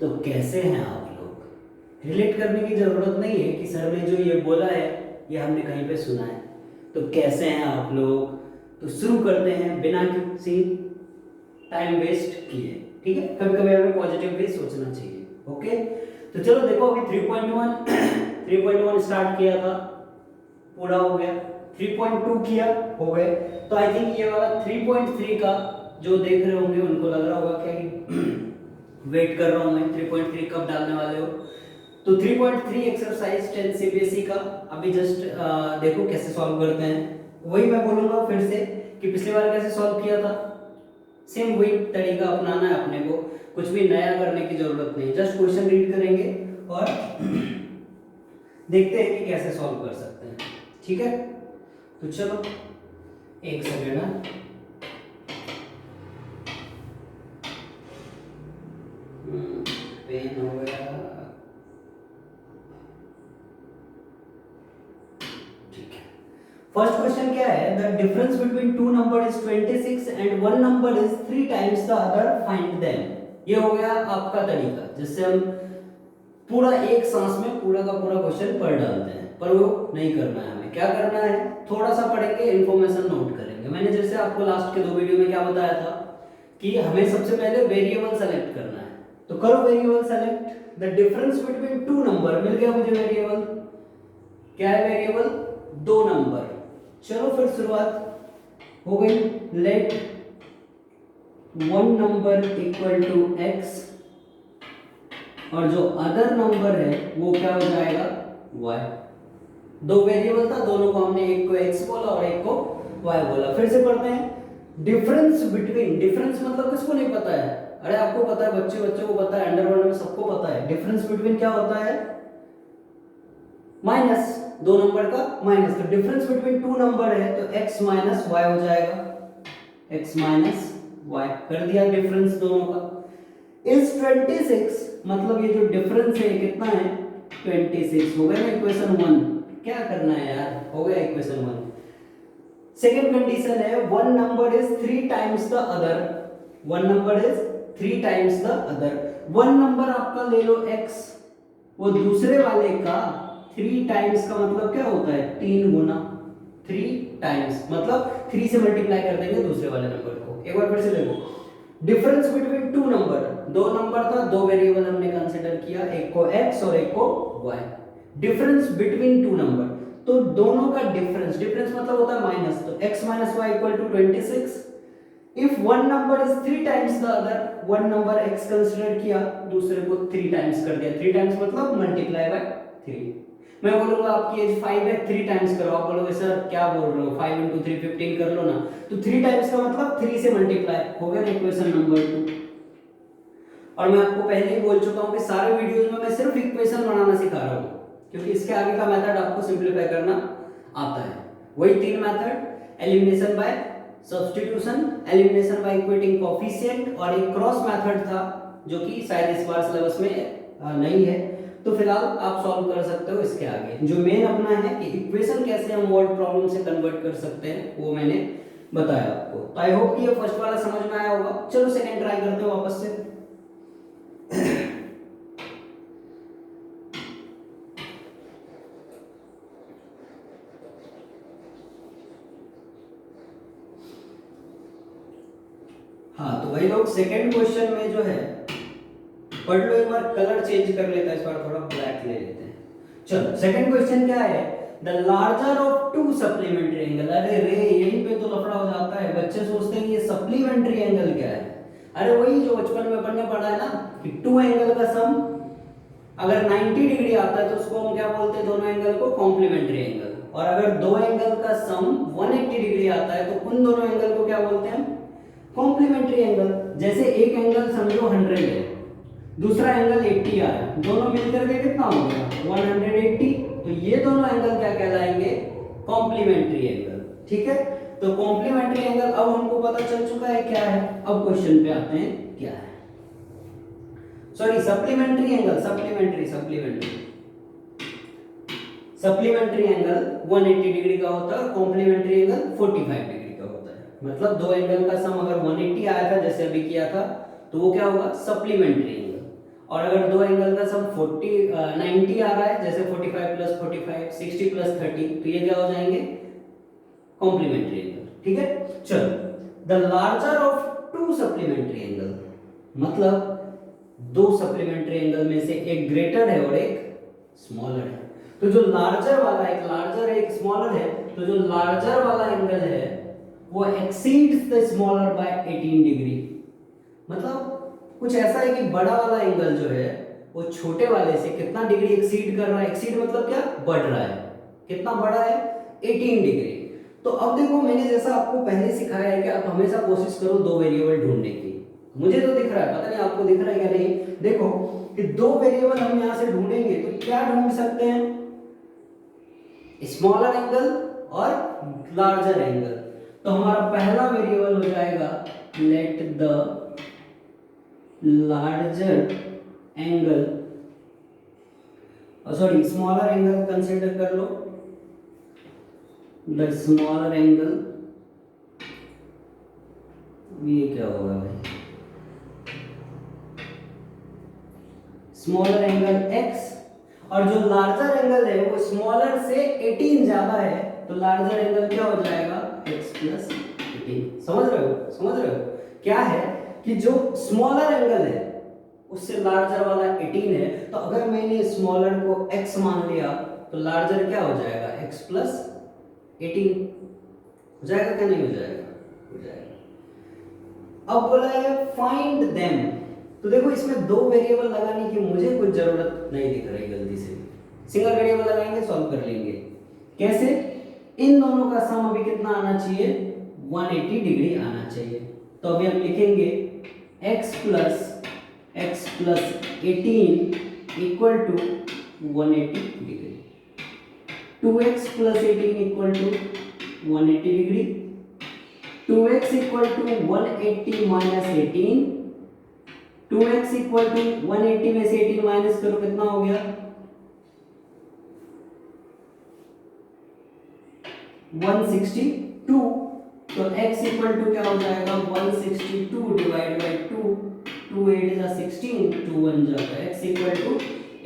तो कैसे हैं आप लोग? रिलेट करने की ज़रूरत नहीं है कि सर ने जो ये बोला है ये हमने कहीं पे सुना है। तो कैसे हैं आप लोग? तो शुरू करते हैं बिना किसी टाइम वेस्ट किए। ठीक है, कभी कभी हमें पॉजिटिव भी सोचना चाहिए। ओके, तो चलो देखो, अभी 3.1 3.1 स्टार्ट किया था, पूरा हो गया। 3.2 किया, हो गए। तो आई थिंक ये वाला 3.3 का जो देख रहे होंगे उनको लग रहा होगा क्या कि वेट कर रहा हूं मैं 3.3 कब डालने वाले हो। तो 3.3 एक्सरसाइज 10 सीबीएसई का अभी जस्ट देखो कैसे सॉल्व करते हैं। वही मैं बोलूंगा फिर से कि पिछली बार कैसे सॉल्व किया था, सेम वही तरीका अपनाना है अपने को, कुछ भी नया करने की जरूरत नहीं। जस्ट क्वेश्चन रीड करेंगे और देखते हैं कि कैसे सॉल्व कर सकते हैं। ठीक है, तो चलो एक सेकेंड है। पेन हो गया। ठीक है, फर्स्ट क्वेश्चन क्या है? The difference between two number is 26 and one number is 3 times the other, find them. ये हो गया आपका तरीका जिससे हम पूरा एक सांस में पूरा का पूरा क्वेश्चन पढ़ डालते हैं, पर वो नहीं करना है। हमें क्या करना है, थोड़ा सा पढ़ेंगे, इन्फॉर्मेशन नोट करेंगे। मैंने जैसे आपको लास्ट के 2 वीडियो में क्या बताया था कि हमें सबसे पहले वेरिएबल सेलेक्ट करना है। तो करो variable select. The difference between two number, मिल गया मुझे वेरिएबल। क्या है वेरिएबल? 2 नंबर। चलो फिर शुरुआत हो गई। Let one number equal to x और जो अदर नंबर है वो क्या हो जाएगा? y। 2 वेरिएबल था, दोनों को हमने एक को x बोला और एक को y बोला। फिर से पढ़ते हैं। डिफरेंस बिटवीन, डिफरेंस मतलब किसको नहीं पता है? अरे आपको पता है, बच्चों को पता है, अंडरवर्ल्ड में सबको पता है। डिफरेंस बिटवीन क्या होता है? माइनस, 2 नंबर का माइनस। तो डिफरेंस बिटवीन 2 नंबर है तो x माइनस y हो जाएगा। x माइनस y कर दिया डिफरेंस दोनों का। इज 26 मतलब ये जो डिफरेंस है कितना है? 26। हो गया ना इक्वेशन 1। क्या करना है यार, हो गया इक्वेशन 1। सेकंड कंडीशन है one number is 3 times the other. One number is 3 times the other. One number आपका ले लो x, वो दूसरे वाले का 3 टाइम्स का मतलब क्या होता है? 3 गुना। 3 टाइम्स मतलब 3 से मल्टीप्लाई कर देंगे दूसरे वाले नंबर को। एक बार फिर से देखो, डिफरेंस बिटवीन 2 नंबर, 2 नंबर था, 2 वेरिएबल हमने कंसीडर किया, एक को x और एक को y। डिफरेंस बिटवीन 2 नंबर, तो दोनों का डिफरेंस, डिफरेंस मतलब होता है माइनस, तो x minus y equal to 26। If one number is 3 times the other, one number x consider किया, दूसरे को 3 टाइम्स कर दिया। 3 टाइम्स मतलब मल्टीप्लाई बाय 3। मैं बोलूंगा आपकी एज 5 है, 3 टाइम्स करो। आप बोलोगे सर क्या बोल रहे हो, 5 इंटू 3 15 कर लो ना। तो 3 टाइम्स का मतलब 3 से मल्टीप्लाई हो गया इक्वेशन नंबर 2। और मैं आपको पहले ही बोल चुका हूं कि सारे वीडियोस में मैं सिर्फ इक्वेशन बनाना सिखा रहा हूं, क्योंकि इसके आगे का मेथड आपको सिंपलीफाई करना आता है। वही 3 method, elimination by substitution, elimination by equating coefficient और एक क्रॉस मेथड था जो कि शायद इस बार सिलेबस में नहीं है। तो फिलहाल आप सॉल्व कर सकते हो इसके आगे। जो मेन अपना है कि इक्वेशन कैसे हम वर्ड प्रॉब्लम से कन्वर्ट कर सकते हैं वो मैंने बताया आपको। तो आई होप कि ये फर्स्ट वाला समझ में आया होगा। चलो सेकंड ट्राई करते हैं वापस से। हाँ, तो वही लोग सेकंड क्वेश्चन में जो है पढ़ लो एक बार, कलर चेंज कर लेता है इस बार, थोड़ा ब्लैक ले लेते हैं। चलो सेकंड क्वेश्चन क्या है? The larger of 2 supplementary angle. अरे रे, यहीं पे तो लफड़ा हो जाता है। बच्चे सोचते हैं ये सप्लीमेंट्री एंगल क्या है। अरे वही जो बचपन में पढ़ने पड़ा है ना कि 2 एंगल का सम अगर 90 डिग्री आता है तो उसको हम क्या बोलते हैं? दोनों एंगल को कॉम्प्लीमेंट्री एंगल। और अगर 2 एंगल का सम 180 डिग्री आता है तो उन दोनों एंगल को क्या बोलते हैं? Complementary angle. जैसे एक एंगल समझो 100 है, दूसरा एंगल 80 आ रहा है, दोनों मिलकर के कितना हो गया? 180। तो ये दोनों एंगल क्या कहलाएंगे? Complementary angle. ठीक है, तो कॉम्प्लीमेंट्री एंगल अब हमको पता चल चुका है क्या है। अब क्वेश्चन पे आते हैं क्या है। Sorry, supplementary angle, supplementary angle 180 degree का होता है और कॉम्प्लीमेंट्री एंगल 45 डिग्री का होता है। मतलब 2 एंगल का सम अगर 180 आया था जैसे अभी किया था तो वो क्या होगा? Supplementary angle. और अगर दो एंगल का सम 90 आ रहा है, जैसे 45 प्लस 45, 60 प्लस 30, तो ये क्या हो जाएंगे? Complementary angle. ठीक है, चलो, the larger of two supplementary angle, मतलब दो सप्लीमेंट्री एंगल में से एक ग्रेटर है और एक स्मॉलर है। तो जो लार्जर वाला, एक लार्जर है एक स्मॉलर है, तो जो लार्जर वाला एंगल है वो exceeds the smaller by 18 degree. मतलब कुछ ऐसा है कि बड़ा वाला एंगल जो है वो छोटे वाले से कितना डिग्री एक्सीड कर रहा है? एक्सीड मतलब क्या? बढ़ रहा है। कितना बढ़ा है? 18 डिग्री। तो अब देखो, मैंने जैसा आपको पहले सिखाया है कि आप हमेशा कोशिश करो दो वेरिएबल ढूंढने की। मुझे तो दिख रहा है, पता नहीं आपको दिख रहा है क्या नहीं। देखो कि दो वेरिएबल हम यहां से ढूंढेंगे तो क्या ढूंढ सकते हैं? स्मॉलर एंगल और लार्जर एंगल। तो हमारा पहला वेरिएबल हो जाएगा let the larger angle, sorry smaller angle consider कर लो, द स्मॉलर एंगल। ये क्या होगा भाई? स्मॉलर एंगल x, और जो लार्जर एंगल है वो स्मॉलर से 18 ज्यादा है, तो लार्जर एंगल क्या हो जाएगा? x plus 18। समझ रहे हो? समझ रहे हो क्या है कि जो स्मॉलर एंगल है उससे लार्जर वाला 18 है, तो अगर मैंने स्मॉलर को x मान लिया तो लार्जर क्या हो जाएगा? x प्लस 18 हो जाएगा क्या? नहीं हो जाएगा? हो जाएगा। अब बोला है फाइंड देम, तो देखो इसमें दो वेरिएबल लगाने की मुझे कोई जरूरत नहीं दिख रही, जल्दी से सिंगल वेरिएबल लगाएंगे, सॉल्व कर लेंगे। कैसे? इन दोनों का सम अभी कितना आना चाहिए? 180 डिग्री आना चाहिए। तो अभी हम लिखेंगे x plus 18 equal to 180 degree, 2x plus 18 equal to 180 degree, 2x equal to 180 minus 18, 2x equal to 180 में से 18 माइनस करो, कितना हो गया? 162। तो x इक्वल टू क्या हो जाएगा? 162 डिवाइड बाय 2, 2 8 जा 16, 2 1 जा, तो x इक्वल टू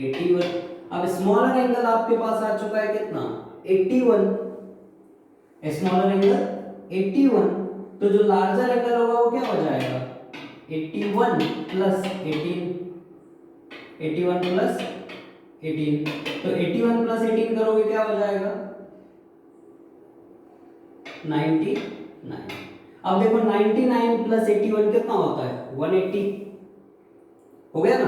81। अब स्मॉलर एंगल आपके पास आ चुका है कितना? 81। स्मॉलर एंगल 81, तो जो लार्जर एंगल होगा वो क्या हो जाएगा? 81 प्लस 18, 81 प्लस 18, तो 81 प्लस 18 करोगे क्या हो जाएगा? 99। अब देखो 99 प्लस 81 कितना होता है? 180। हो गया ना?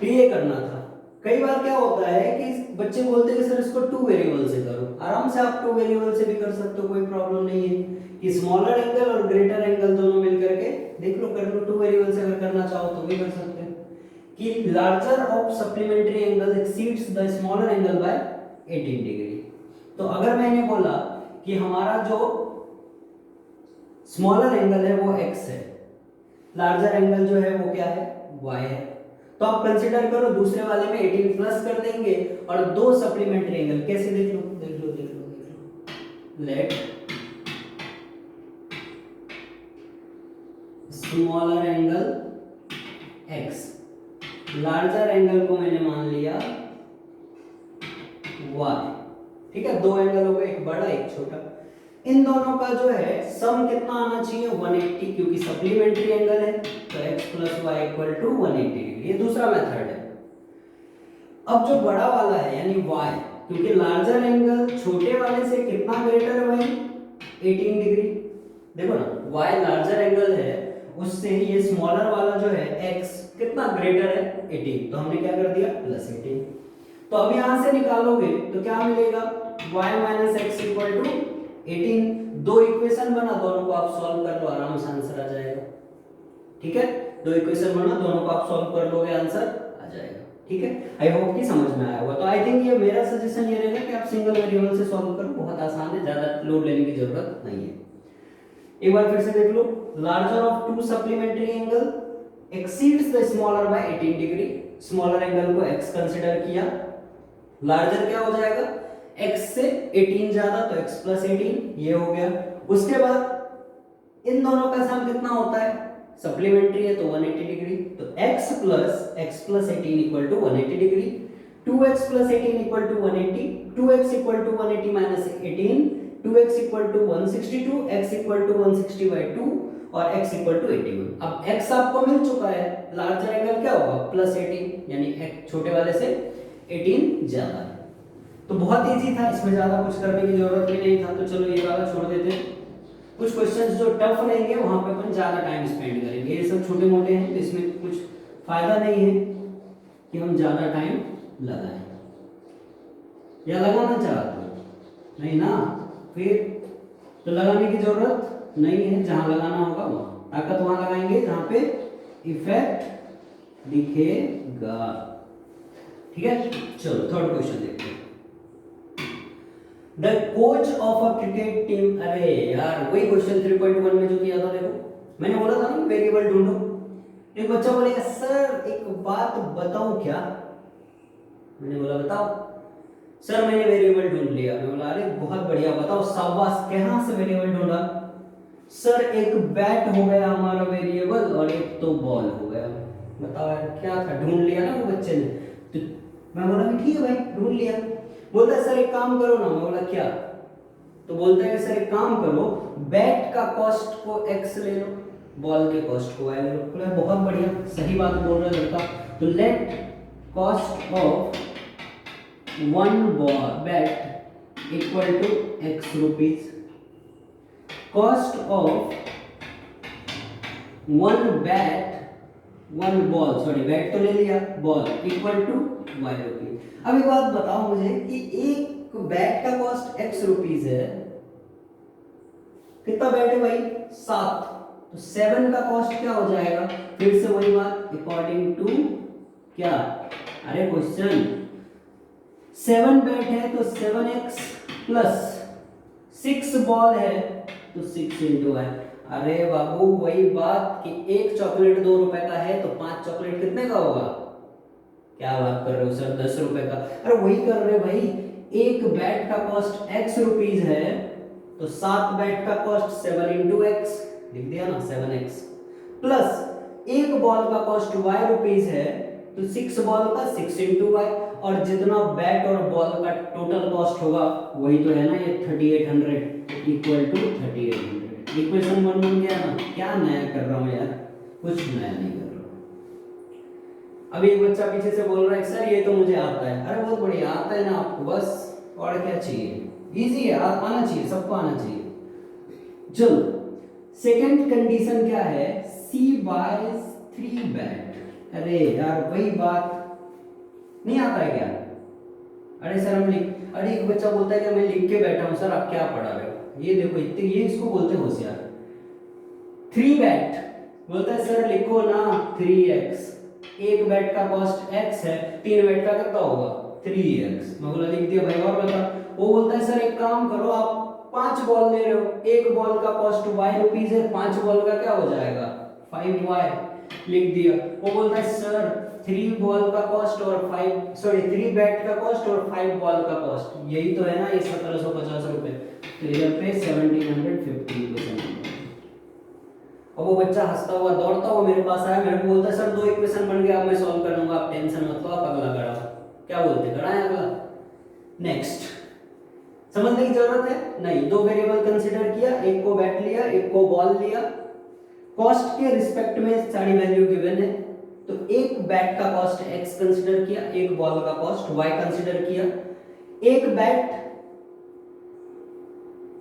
तो ये करना था। कई बार क्या होता है कि बच्चे बोलते हैं कि सर इसको टू वेरिएबल से करो। आराम से आप टू वेरिएबल से भी कर सकते हो, कोई प्रॉब्लम नहीं है। कि स्मॉलर एंगल और ग्रेटर एंगल दोनों मिलकर के देख लो, कर लो। टू वेरिएबल से अगर करना चाहो तो भी कर सकते हो। कि larger of supplementary angle exceeds the smaller angle by 18 degree. तो अगर मैंने बोला कि हमारा जो स्मॉलर एंगल है वो x है, लार्जर एंगल जो है वो क्या है? y है, तो आप कंसीडर करो दूसरे वाले में 18 प्लस कर देंगे और दो सप्लीमेंट्री एंगल। कैसे? देख लो देख लो देख लो देख लो। Let smaller angle x, larger angle को मैंने मान लिया y। ठीक है, दो एंगल हो गए, एक बड़ा एक छोटा। इन दोनों का जो है सम कितना आना चाहिए? 180, क्योंकि सप्लीमेंट्री एंगल है, तो x plus y equal to 180 degree. ये दूसरा मेथड है। अब जो बड़ा वाला है यानी y, क्योंकि लार्जर एंगल छोटे वाले से कितना ग्रेटर है भाई? 18 डिग्री। देखो ना, y लार्जर एंगल है, उससे ये स्मॉलर वाला जो है x कितना ग्रेटर है? 18। तो हमने क्या कर दिया? प्लस 18। तो अब यहां से निकालोगे तो क्या मिलेगा? y minus x equal to 18। दो इक्वेशन बना, दोनों को आप सॉल्व कर लो, आराम से आंसर आ जाएगा। ठीक है, दो इक्वेशन बना, दोनों को आप सॉल्व कर लोगे, आंसर आ जाएगा। ठीक है, आई होप कि समझ में आया होगा। तो आई थिंक ये मेरा सजेशन ये रहेगा कि आप सिंगल वेरिएबल से सॉल्व करो, बहुत आसान है, ज्यादा लोड लेने की जरूरत नहीं है। एक बार फिर से देख लो, larger of two supplementary angle exceeds the smaller by 18 degree. Smaller angle को x कंसीडर किया, लार्जर क्या हो जाएगा? x से 18 ज्यादा, तो x प्लस 18 ये हो गया। उसके बाद इन दोनों का सम कितना होता है? सप्लीमेंट्री है तो 180 डिग्री, तो x plus 18 equal to 180 degree, 2x plus 18 equal to 180, 2x equal to 180 minus 18, 2x equal to 162, x equal to 160 by 2 और x इक्वल टू 81। अब x आपको मिल चुका है, लार्जर एंगल क्या होगा प्लस 18, यानी x छोटे वाले से 18 ज्यादा है। तो बहुत इजी था, इसमें ज्यादा कुछ करने की जरूरत भी नहीं था। तो चलो ये वाला छोड़ देते हैं, कुछ क्वेश्चंस जो टफ रहेंगे वहां पे अपन ज्यादा टाइम स्पेंड करेंगे। ये सब छोटे मोटे हैं तो इसमें कुछ फायदा नहीं है कि हम ज्यादा टाइम लगाएं, या लगाना चाहते हो नहीं ना, फिर तो लगाने की जरूरत नहीं है। जहां लगाना होगा वहां ताकत वहां लगाएंगे जहां पे इफेक्ट दिखेगा। ठीक है, चलो थर्ड क्वेश्चन देखते हैं। The coach of a cricket team, अरे यार वही क्वेश्चन 3.1 में जो किया था, देखो मैंने बोला था ना वेरिएबल ढूंढो। एक बच्चा बोलेगा सर एक बात बताऊं क्या, मैंने बोला बताओ सर, मैंने वेरिएबल ढूंढ लिया। मैं बोला अरे बहुत बढ़िया, बताओ शाबाश, कहां से वेरिएबल ढूंढा? सर एक बैट हो गया हमारा वेरिएबल और एक तो बॉल हो गया। बताओ यार क्या था, ढूंढ लिया ना वो बच्चे ने। तो मैं बोला ठीक है भाई ढूंढ लिया। बोलता है सर एक काम करो ना। मैं बोला क्या? तो बोलता है सर एक काम करो, बैट का कॉस्ट को x ले लो, बॉल के कॉस्ट को y ले लो। बोला बहुत बढ़िया, सही बात बोल रहा है लड़का। तो let cost of one bat equal to x rupees, cost of one bat one ball, sorry bat तो ले लिया, ball equal to y rupees. अब एक बात बताओ मुझे कि एक बैट का कॉस्ट x रुपीज है, कितना बैट है भाई 7, तो 7 का कॉस्ट क्या हो जाएगा? फिर से वही बात, अकॉर्डिंग टू क्या, अरे क्वेश्चन 7 बैट है तो 7x प्लस 6 बॉल है तो 6 इंटू है। अरे बाबू वही बात कि एक चॉकलेट 2 रुपए का है तो 5 चॉकलेट कितने का होगा? क्या बात कर रहे हो सर 10 रुपए का? अरे वही कर रहे भाई, एक बैट का कॉस्ट x रुपीज है तो 7 बैट का कॉस्ट 7 इंटू एक्स, लिख दिया ना 7x, प्लस एक बॉल का कॉस्ट y रुपीज है तो 6 बॉल का 6 इंटू y, और जितना बैट और बॉल का टोटल कॉस्ट होगा वही तो है ना ये 3800 इक्वल टू 3800। इक्वेशन 1 बन गया ना। क्या नया कर रहा हूं यार, कुछ नया नहीं कर रहा हूं। अभी एक बच्चा पीछे से बोल रहा है सर ये तो मुझे आता है। अरे बहुत बढ़िया, आता है ना आपको, बस और क्या चाहिए, इजी है, आना चाहिए, सबको आना चाहिए। चलो सेकंड कंडीशन क्या है, c बाय 3 बैट। अरे यार वही बात, नहीं आता है क्या? अरे सर हम लिख, अरे एक बच्चा बोलता है कि मैं लिख के बैठा हूं सर, आप क्या पढ़ा रहे हो? ये देखो इतने, ये इसको बोलते हैं होशियार। 3 बैट बोलता है सर लिखो ना 3x, एक बैट का कॉस्ट x है, 3 बैट का कितना होगा 3x। मैं बोला लिख दिया भाई, और बता। वो बोलता है सर एक काम करो, आप 5 बॉल ले रहे हो, एक बॉल का कॉस्ट y रुपीज है, 5 बॉल का क्या हो जाएगा 5y, लिख दिया। वो बोलता है सर 3 बॉल का कॉस्ट और 3 बैट का कॉस्ट और 5 बॉल का कॉस्ट, यही तो है ना ये 1750 रुपए। तो इधर पे 1750 इक्वेशन। अब वो बच्चा हंसता हुआ दौड़ता हुआ मेरे पास आया, मेरे को बोलता है सर 2 इक्वेशन बन गया, अब मैं सॉल्व कर लूंगा, आप टेंशन मत लो, आप अगला करा। क्या बोलते हैं, कराएं अगला? नेक्स्ट समझने की जरूरत है नहीं। 2 वेरिएबल कंसीडर किया, एक को बैट लिया, एक को बॉल लिया, कॉस्ट के रिस्पेक्ट में सारी वैल्यू गिवन है। तो एक बैट का कॉस्ट x कंसीडर किया, एक बॉल का कॉस्ट y कंसीडर किया। एक बैट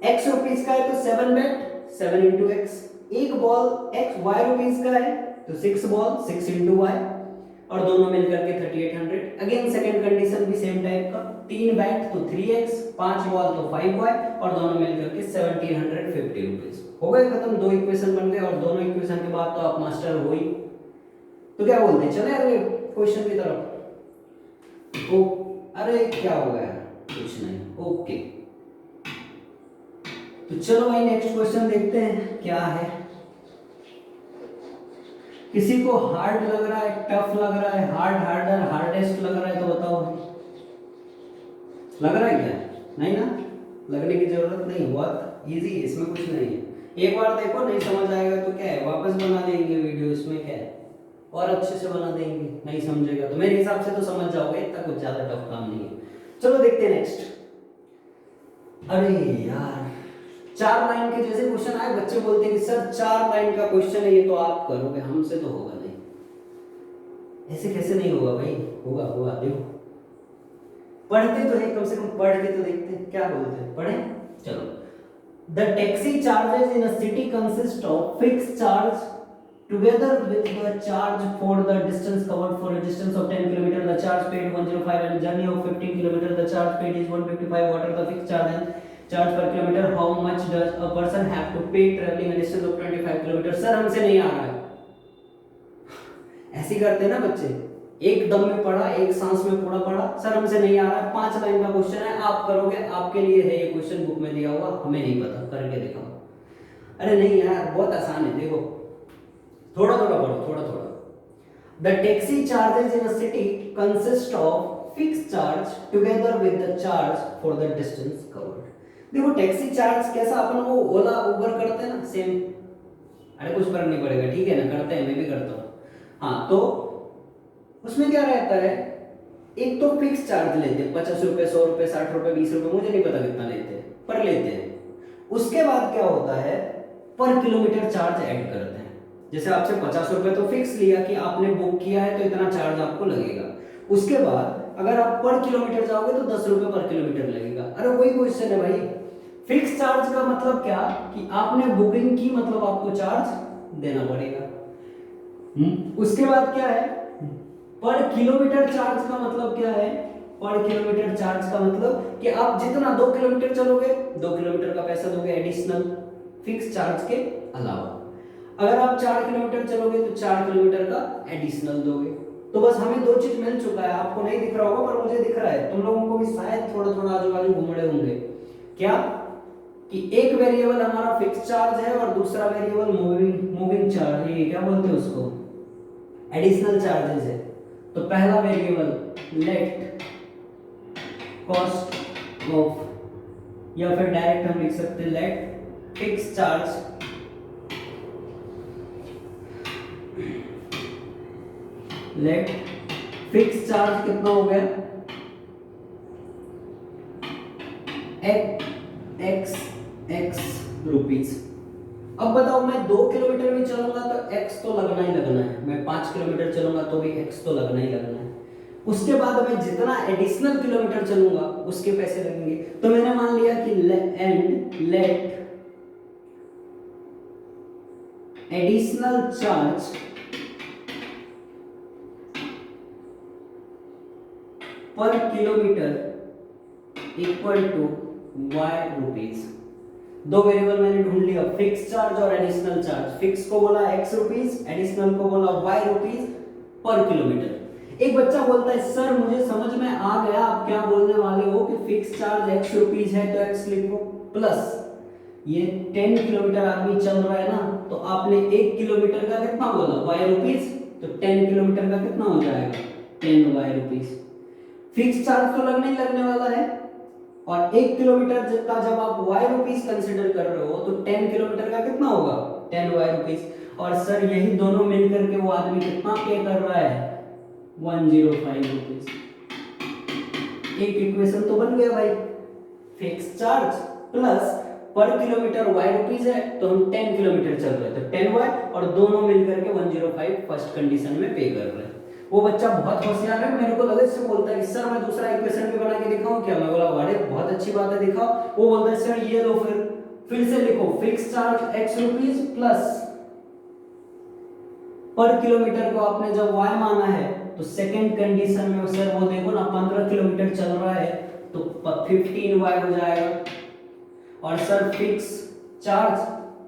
x रुपीस का है तो 7 बैट 7 इंटू एक्स, एक बॉल x y रुपीस का है तो 6 बॉल 6 इंटू y, और दोनों मिलकर के 3800। अगेन सेकंड कंडीशन भी सेम टाइप का, 3 बैट तो 3x, 5 बॉल तो 5y, और दोनों मिलकर के 1750 रुपीस। हो गए खत्म, 2 इक्वेशन बन गए, और दोनों इक्वेशन के बाद तो आप मास्टर हो ही। तो क्या बोलते हैं, चले अगले क्वेश्चन की तरफ। ओ अरे क्या हो गया, कुछ नहीं, ओके। तो चलो भाई नेक्स्ट क्वेश्चन देखते हैं क्या है। किसी को हार्ड लग रहा है, टफ लग रहा है, हार्डर, हार्डेस्ट लग रहा है, तो बताओ लग रहा है क्या? नहीं ना, लगने की जरूरत नहीं, बहुत इजी है, इसमें कुछ नहीं है। एक बार देखो नहीं समझ आएगा तो क्या है, वापस बना देंगे और अच्छे से बना देंगे। नहीं समझेगा तो मेरे हिसाब से तो समझ जाओगे, इतना कुछ ज्यादा टफ काम नहीं है। चलो देखते हैं नेक्स्ट। अरे यार 4 लाइन के जैसे क्वेश्चन आए, बच्चे बोलते हैं कि सर 4 लाइन का क्वेश्चन है ये तो आप करोगे, हमसे तो होगा नहीं। ऐसे कैसे नहीं होगा भाई, होगा होगा, देखो पढ़ते तो है, कम से कम पढ़ के तो देखते हैं क्या बोलते हैं, पढ़े चलो। The taxi charges in a city consist of fixed charge together with the charge for the distance covered. For a distance of 10 km the charge paid 105 and journey of 15 km the charge paid is 155. What are the fixed charge and charge per kilometer? How much does a person have to pay traveling a distance of 25 km? Sir हमसे नहीं आ रहा है। ऐसे करते हैं ना बच्चे, एक दम में पढ़ा, एक सांस में पूरा पढ़ा, सर हमसे नहीं आ रहा है, 5 लाइन का क्वेश्चन है, आप करोगे, आपके लिए है ये क्वेश्चन, बुक में दिया हुआ, हमें नहीं पता, करके दिखाओ। अरे नहीं यार बहुत आसान है, देखो थोड़ा थोड़ा पढ़ो, थोड़ा थोड़ा। The taxi charges in a city consist of fixed charge together with the charge for the distance covered. देखो टैक्सी चार्ज कैसा अपन वो ओला उबर करते हैं ना, सेम। अरे कुछ फर्क नहीं पड़ेगा, ठीक है ना, करते हैं, मैं भी करता हूँ। हाँ तो उसमें क्या रहता है, एक तो फिक्स चार्ज लेते हैं 50 रुपए, 100 रुपए, 60 रुपए, 20 रुपए, मुझे नहीं पता कितना लेते हैं, पर लेते हैं। उसके बाद क्या होता है, पर किलोमीटर चार्ज ऐड करते हैं। जैसे आपसे 50 रुपए तो फिक्स लिया कि आपने बुक किया है तो इतना चार्ज आपको लगेगा। उसके बाद अगर आप पर किलोमीटर जाओगे तो 10 रुपए पर किलोमीटर लगेगा। अरे वही क्वेश्चन है भाई, फिक्स चार्ज का मतलब क्या कि आपने बुकिंग की, मतलब आपको चार्ज देना पड़ेगा। उसके बाद क्या है, पर किलोमीटर चार्ज का मतलब क्या है, पर किलोमीटर चार्ज का मतलब कि आप जितना 2 किलोमीटर चलोगे 2 किलोमीटर का पैसा दोगे एडिशनल, फिक्स चार्ज के अलावा। अगर आप 4 किलोमीटर चलोगे तो 4 किलोमीटर का एडिशनल दोगे। तो बस हमें 2 चीज मिल चुका है, आपको नहीं दिख रहा होगा पर मुझे दिख रहा है, तुम लोगों को भी शायद थोड़ा थोड़ा आजू बाजू घूम रहे होंगे। क्या कि एक वेरिएबल हमारा फिक्स चार्ज है और दूसरा वेरिएबल मूविंग चार्ज, ये क्या बोलते हैं उसको, एडिशनल चार्जेस है। तो पहला वेरिएबल लेट कॉस्ट ऑफ, या फिर डायरेक्ट हम लिख सकते हैं let fix charge let fix charge कितना हो गया, एक्स रुपीज। अब बताओ मैं 2 किलोमीटर भी चलूंगा तो एक्स तो लगना ही लगना है, मैं 5 किलोमीटर चलूंगा तो भी एक्स तो लगना ही लगना है। उसके बाद मैं जितना एडिशनल किलोमीटर चलूंगा उसके पैसे लगेंगे। तो मैंने मान लिया कि let additional charge per kilometre equal to y rupees. 2 variable मैंने ढूंढ लिया, फिक्स चार्ज और एडिशनल चार्ज। फिक्स को बोला x रुपीस, एडिशनल को बोला y रुपीस पर किलोमीटर। एक बच्चा बोलता है सर मुझे समझ में आ गया आप क्या बोलने वाले हो कि फिक्स चार्ज x रुपीस है तो x लिखो, प्लस ये 10 किलोमीटर आदमी चल रहा है ना, तो आपने 1 किलोमीटर का कितना बोला y रुपीस, तो 10 किलोमीटर का कितना हो जाएगा 10 y रुपीस। फिक्स चार्ज तो लगने ही लगने वाला है, और 1 किलोमीटर का जब आप y रुपीस कंसीडर कर रहे हो तो 10 किलोमीटर का कितना होगा 10 y रुपीस। और सर यही दोनों मिलकर के वो आदमी कितना पे कर रहा है 105 रुपीस। एक इक्वेशन तो बन गया भाई, फिक्स चार्ज प्लस पर किलोमीटर y रुपीस है तो हम 10 किलोमीटर चल रहे थे 10y, और दोनों मिलकर के 105 फर्स्ट कंडीशन में पे कर रहे हैं। वो बच्चा बहुत होशियार है, मेरे को लगे से बोलता है कि सर मैं दूसरा इक्वेशन भी बना के दिखाऊं क्या, मैं बोला वाड़े बहुत अच्छी बात है दिखाओ। वो बोलता है सर ये लो फिर से लिखो fix charge x rupees plus पर किलोमीटर को आपने जब y माना है तो सेकंड कंडीशन में सर वो देखो ना 15 किलोमीटर चल रहा है तो 15y हो जाएगा। और sir fix charge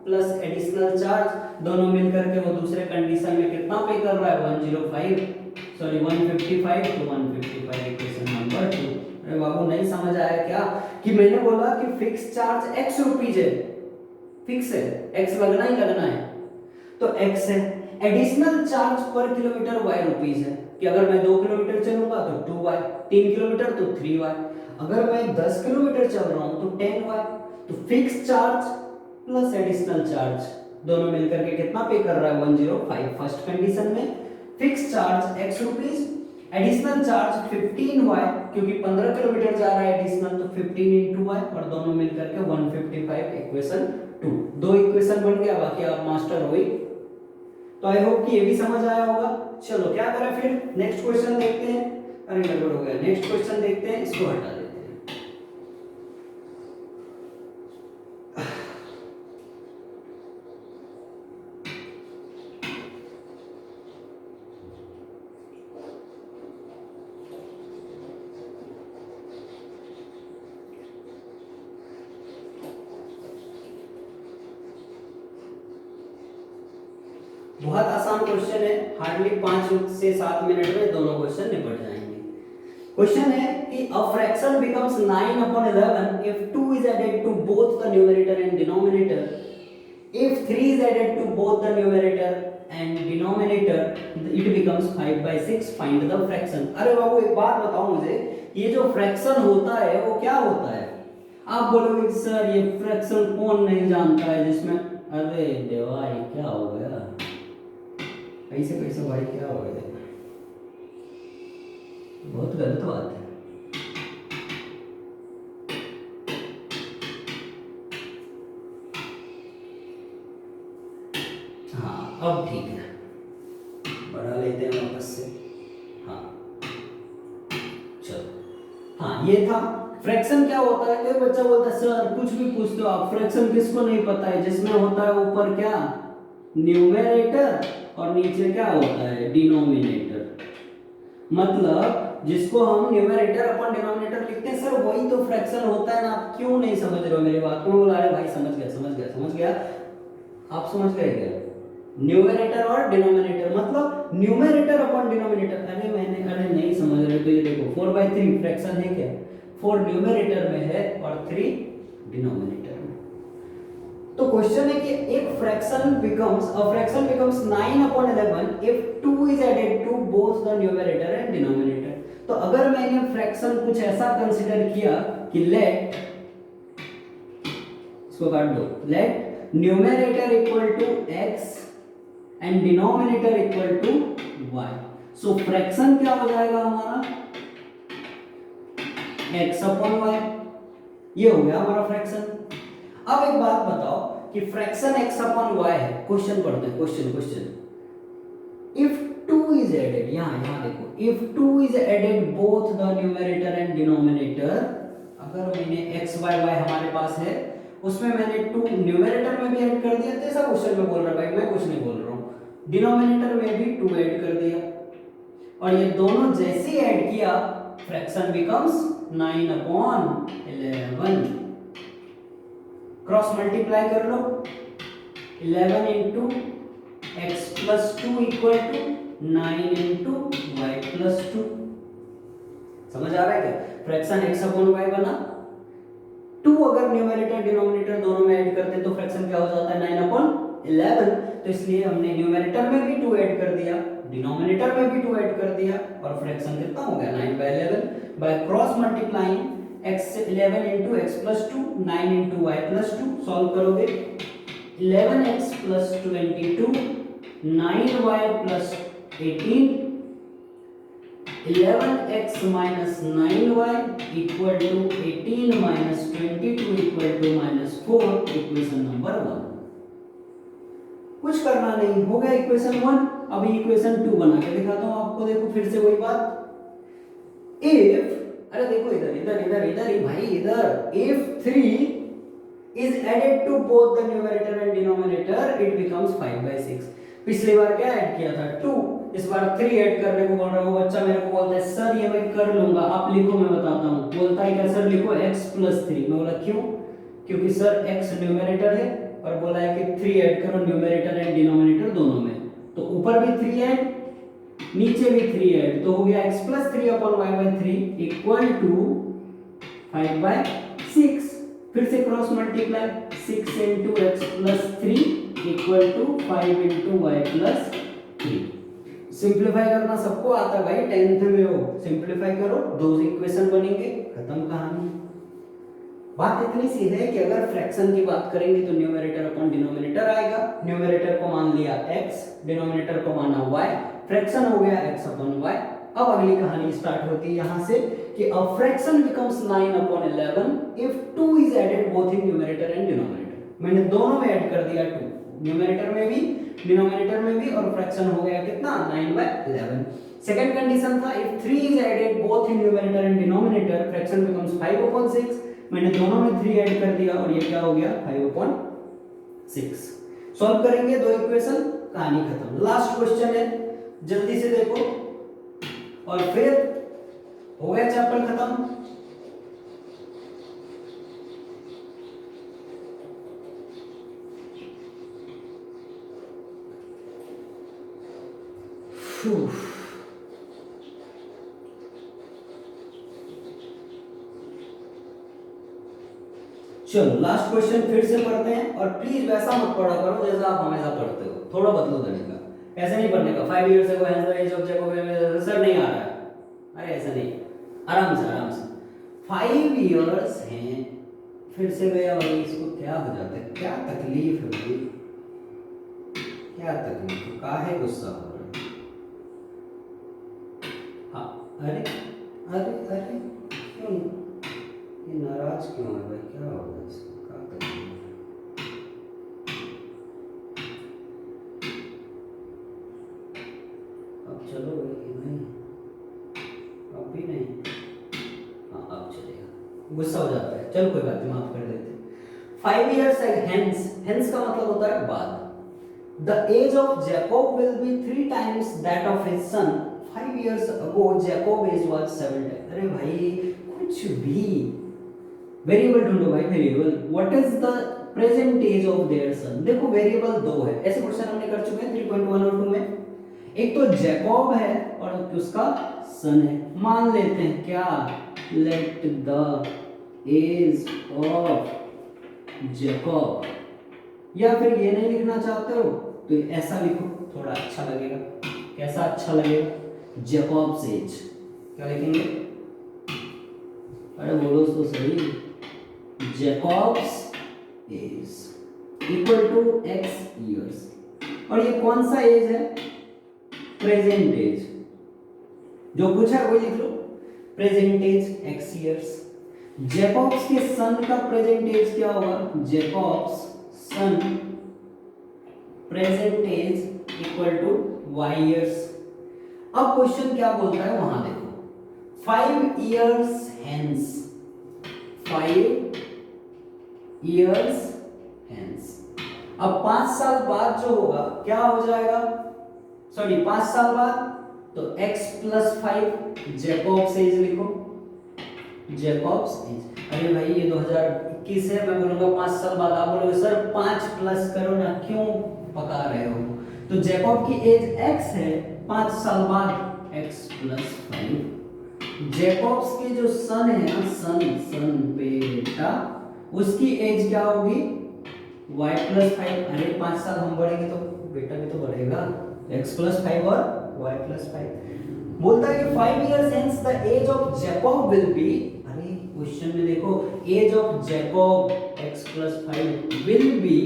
plus additional charge दोनों मिलकर के वो दूसरे कंडीशन में कितना पे कर रहा है 155 तो 155 इक्वेशन नंबर 2। अरे बाबू नहीं समझ आया क्या कि मैंने बोला कि फिक्स चार्ज x रुपीस है, फिक्स है, x लगना ही लगना है तो x है। Additional charge per kilometre y rupees है कि अगर मैं 2 किलोमीटर चलूंगा तो 2y, 3 किलोमीटर तो 3y, अगर मैं 10 किलोमीटर चल रहा हूं तो 10y। तो fix charge plus additional charge दोनों मिलकर के कितना पे कर रहा है 105 फर्स्ट कंडीशन में, fix charge x rupees, additional charge 15y, क्योंकि 15 किलोमीटर जा रहा है एडिशनल, तो 15 into y, और दोनों मिलकर के 155, इक्वेशन 2। दो इक्वेशन बन गया, बाकी आप मास्टर हो ही। तो आई होप कि ये भी समझ आया होगा। चलो क्या करें फिर, नेक्स्ट क्वेश्चन देखते हैं। अरे गड़बड़ हो गया, नेक्स्ट क्वेश्चन देखते हैं, इसको हटा देते हैं। बहुत आसान क्वेश्चन है, हार्डली 5 से 7 मिनट में दोनों क्वेश्चन निपट जाएंगे। क्वेश्चन है कि a fraction becomes 9/11 if 2 is added to both the numerator and denominator, if 3 is added to both the numerator and denominator it becomes 5/6, find the fraction। अरे बाबू एक बात बताओ मुझे, ये जो फ्रैक्शन होता है वो क्या होता है? आप बोलोगे सर ये फ्रैक्शन कौन नहीं जानता है जिसमें, अरे देवा ये क्या हो गया, ऐसे कैसे भाई, क्या हो गया, बहुत गलत बात है। हाँ अब ठीक है, बढ़ा लेते हैं वापस से। हाँ चलो, हाँ ये था फ्रैक्शन। क्या होता है, कोई बच्चा बोलता है सर कुछ भी पूछते हो आप, फ्रैक्शन किसको नहीं पता है, जिसमें होता है ऊपर क्या न्यूमरेटर और नीचे क्या होता है डिनोमिनेटर। मतलब जिसको हम न्यूमरेटर अपन डिनोमिनेटर लिखते हैं सर, वही तो फ्रैक्शन होता है ना। आप क्यों नहीं समझ रहे हो मेरी बात को? बोला अरे भाई समझ गया समझ गया समझ गया, आप समझ गए क्या? न्यूमरेटर और डिनोमिनेटर मतलब न्यूमरेटर अपॉन डिनोमिनेटर। अरे नहीं समझ रहे तो ये देखो 4/3 फ्रैक्शन है क्या, 4 न्यूमरेटर में है और 3 डिनोमिनेटर में। तो क्वेश्चन है कि एक fraction becomes 9/11 if 2 is added to both the numerator and denominator। तो अगर मैंने फ्रैक्शन कुछ ऐसा कंसीडर किया कि लेट, इसको काट दो, let numerator equal to x and denominator equal to y, so fraction क्या हो जाएगा हमारा x/y, ये हो गया हमारा फ्रैक्शन। अब एक बात बताओ कि फ्रैक्शन x/y है, क्वेश्चन पढ़ते हैं, क्वेश्चन इफ 2 is added, यहां देखो, if 2 is added both the numerator and denominator, अगर मैंने x y y हमारे पास है उसमें मैंने 2 न्यूमरेटर में भी ऐड कर दिया, जैसा क्वेश्चन में बोल रहा है भाई, मैं कुछ नहीं बोल रहा हूं, डिनोमिनेटर में भी 2 ऐड कर दिया, और ये दोनों जैसे ऐड किया फ्रैक्शन बिकम्स 9/11। क्रॉस मल्टीप्लाई कर लो, 11 into x plus 2 equal to 9 into y plus 2। समझ आ रहा है क्या? फ्रैक्शन x/y बना, 2 अगर न्यूमरेटर डिनोमिनेटर दोनों में ऐड करते हैं तो फ्रैक्शन क्या हो जाता है 9/11। तो इसलिए हमने न्यूमरेटर में भी 2 ऐड कर दिया, डिनोमिनेटर में भी 2 ऐड कर दिया, और फ्रैक्शन कितना हो गया 9/11। By cross multiplying x11 into x plus 2, 9 into y plus 2, solve करोगे 11x plus 22, 9y plus 18, 11x minus 9y equal to 18 minus 22 equal to -4, equation number 1। कुछ करना नहीं, हो गया इक्वेशन 1। अभी इक्वेशन 2 बना के दिखाता हूं आपको, देखो फिर से वही बात, इफ, अरे देखो इधर भाई इधर, if 3 is added to both the numerator and denominator it becomes 5/6। पिछली बार क्या ऐड किया था 2, इस बार 3 ऐड करने को बोल रहा हूं, बच्चा मेरे को बोलता है सर ये मैं कर लूंगा, आप लिखो मैं बताता हूं। बोलता है क्या सर लिखो x + 3। मैं बोला क्यों? क्योंकि सर x न्यूमरेटर है और बोला है कि 3 ऐड करो न्यूमरेटर एंड डिनोमिनेटर दोनों में, तो ऊपर भी 3 ऐड नीचे भी 3 ऐड, तो हो गया x + 3/y/3 इक्वल टू 5/6। फिर से cross multiply, 6 into x + 3 equal to 5 into y + 3। Simplify करना सबको आता है भाई, 10th में हो, सिंप्लीफाई करो, 2 इक्वेशन बनेंगे, खत्म कहानी। बात इतनी सी है कि अगर फ्रैक्शन की बात करेंगे तो न्यूमरेटर अपॉन डिनोमिनेटर आएगा। न्यूमरेटर को मान लिया x, डिनोमिनेटर को माना y, फ्रैक्शन हो गया x अपॉन y। अब अगली कहानी स्टार्ट होती है यहां से कि a fraction becomes 9 upon 11 if 2 is added both in numerator and denominator। मैंने दोनों में ऐड कर दिया 2, न्यूमरेटर में भी डिनोमिनेटर में भी, और फ्रैक्शन हो गया कितना 9/11। सेकंड कंडीशन था if 3 is added both in numerator and denominator fraction becomes 5/6। मैंने दोनों में 3 ऐड कर दिया और ये क्या हो गया 5/6। सॉल्व करेंगे दो इक्वेशन, कहानी खत्म। लास्ट क्वेश्चन है, जल्दी से देखो और फिर हो गया चैप्टर खत्म। चलो लास्ट क्वेश्चन फिर से पढ़ते हैं, और प्लीज वैसा मत पढ़ा करो जैसा आप हमेशा पढ़ते हो, थोड़ा बदलो तरीका। ऐसे नहीं पढ़ने का 5 years ago hence the age of Jacob, sir नहीं आ रहा है, अरे ऐसा नहीं, आराम से आराम से। 5 इयर्स हैं, फिर से गया भाई, इसको क्या हो जाता है, क्या तकलीफ है भाई, क्या तकलीफ है, काहे गुस्सा हो रहा है। हाँ अरे अरे अरे क्यों ये नाराज क्यों है भाई, क्या हो रहा है इसको, क्या तकलीफ है। अब चलो भाई, नहीं अब भी नहीं, हाँ अब चलेगा, गुस्सा हो जाता है, चलो कोई बात नहीं, माफ कर देते। 5 years hence, hence का मतलब होता है बाद। The age of Jacob will be 3 times that of his son. 5 years ago Jacob age was 7 times। अरे भाई कुछ भी वेरिएबल ढूंढो भाई, variable. What is the present age of their son. देखो वेरिएबल दो है, ऐसे क्वेश्चन हमने कर चुके हैं 3.1 और 2 में। एक तो जैकब है और उसका सन है। मान लेते हैं क्या, let the age of Jacob, या फिर ये नहीं लिखना चाहते हो तो ऐसा लिखो, थोड़ा अच्छा लगेगा। कैसा अच्छा लगेगा, जैकब्स एज, क्या लिखेंगे, अरे बोलो तो सही, Jacob's age equal to x years. और ये कौन सा एज है, प्रेजेंट एज, जो पूछा है वही लिख लो, present age x years. Jacob's के सन का प्रेजेंट एज क्या होगा, Jacob's son present age equal to y years. अब क्वेश्चन क्या बोलता है वहां देखो, 5 इयर्स हेंस, 5 इयर्स हेंस। अब 5 साल बाद जो होगा क्या हो जाएगा, सॉरी 5 साल बाद तो x प्लस 5 जैकब्स एज लिखो, जैकब्स एज। अरे भाई ये 2021 है, मैं बोलूंगा 5 साल बाद, आप बोलोगे सर 5 प्लस करो ना, क्यों पका रहे हो। तो जैकब की एज x है, 5 साल बाद x प्लस 5। जैकब्स के जो सन है ना, सन बेटा, उसकी एज क्या होगी y प्लस 5। अरे 5 साल हम बढ़ेंगे तो बेटा भी तो बढ़ेगा, x प्लस 5 और y प्लस 5। बोलता है कि 5 years hence the age of Jacob will be, अरे क्वेश्चन में देखो, age of Jacob x plus 5 will be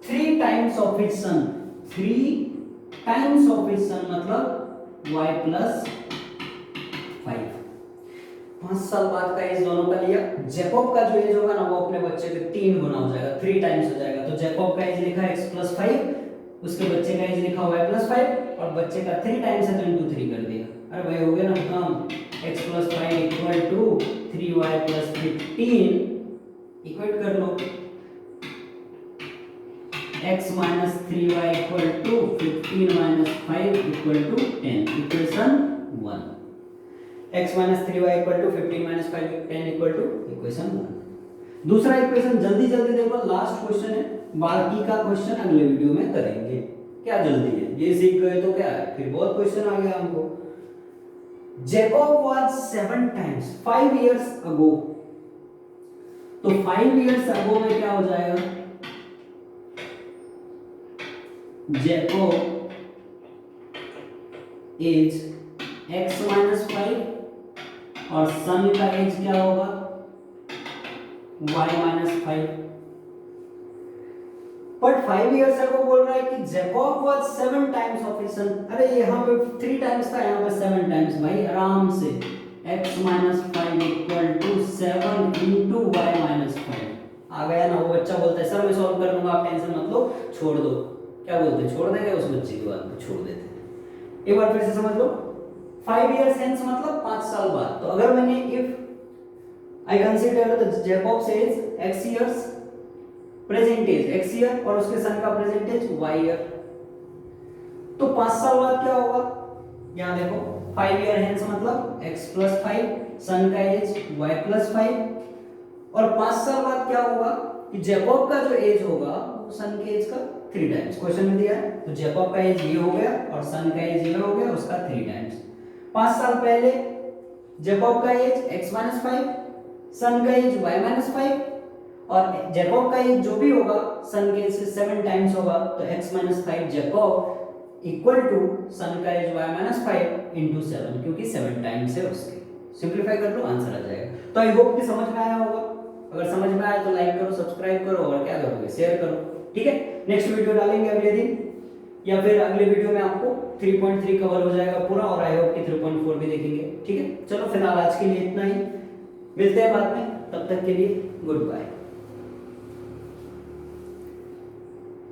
3 times of his son. 3 times of his son मतलब y प्लस 5। 5 साल बाद का एज दोनों का लिया। जैकब का जो एज होगा ना वो अपने बच्चे के 3 गुना हो जाएगा, 3 टाइम्स हो जाएगा। तो जैकब का एज लिखा x प्लस 5, उसके बच्चे का एज लिखा y प्लस 5, और बच्चे का 3 टाइम्स है तो इनटू 3 कर दिया। अरे भाई हो गया ना खत्म, x plus 5 equal to 3y plus 15, equate कर लो, x minus 3y equal to 15 minus 5 equal to 10, equation 1। x minus 3y equal to 15 minus 5 10 equal to equation 1। दूसरा इक्वेशन जल्दी जल्दी देखो, लास्ट क्वेश्चन है, बाकी का क्वेश्चन अगले वीडियो में करेंगे। क्या जल्दी है, ये सीख गए तो क्या है, फिर बहुत क्वेश्चन आ गया हमको। जैकब वाज 7 टाइम्स 5 इयर्स अगो, तो 5 इयर्स अगो में क्या हो जाएगा, जैकब एज x माइनस 5 और सन का एज क्या होगा y minus 5। But 5 years ago बोल रहा है कि Jacob was 7 times of his सन। अरे यहाँ पे 3 टाइम्स था, यहाँ पे 7 टाइम्स, भाई आराम से x minus 5 equal to 7 into y minus 5 आ गया ना। वो बच्चा बोलता है सर मैं सॉल्व कर लूंगा, आप टेंशन मत लो, छोड़ दो। क्या बोलते हैं, छोड़ देंगे? उस बच्चे की बात को छोड़ देते हैं। एक बार फिर से समझ लो, 5 ईयर्स हेंस मतलब 5 साल बाद। तो अगर मैंने if I consider the Jacob says x years present age x year और उसके सन का प्रेजेंट एज y ईयर, तो 5 साल बाद क्या होगा? यहां देखो 5 ईयर हेंस मतलब x प्लस 5, सन का एज y प्लस 5, और 5 साल बाद क्या होगा कि जैकब का जो एज होगा वो सन के एज का 3 टाइम्स। क्वेश्चन में दिया है तो जैकब का एज ये हो गया और सन का एज ये हो गया, उसका 3 टाइम्स। 5 साल पहले जैकब का एज x माइनस 5, सन का एज y माइनस 5, और जैकब का एज जो भी होगा सन के एज से 7 टाइम्स होगा, तो x minus 5 Jacob equal to son का एज y माइनस 5 इंटू 7, क्योंकि 7 टाइम्स है उसके। सिंप्लीफाई कर लो, आंसर आ जाएगा। तो आई होप कि समझ में आया होगा। अगर समझ में आया तो लाइक करो, सब्सक्राइब करो, और क्या करोगे, शेयर करो। ठीक है, नेक्स्ट वीडियो डालेंगे अगले दिन, या फिर अगले वीडियो में आपको 3.3 कवर हो जाएगा पूरा, और आई होप कि 3.4 भी देखेंगे। ठीक है, चलो फिलहाल आज के लिए इतना ही, मिलते हैं बाद में, तब तक के लिए गुड बाय।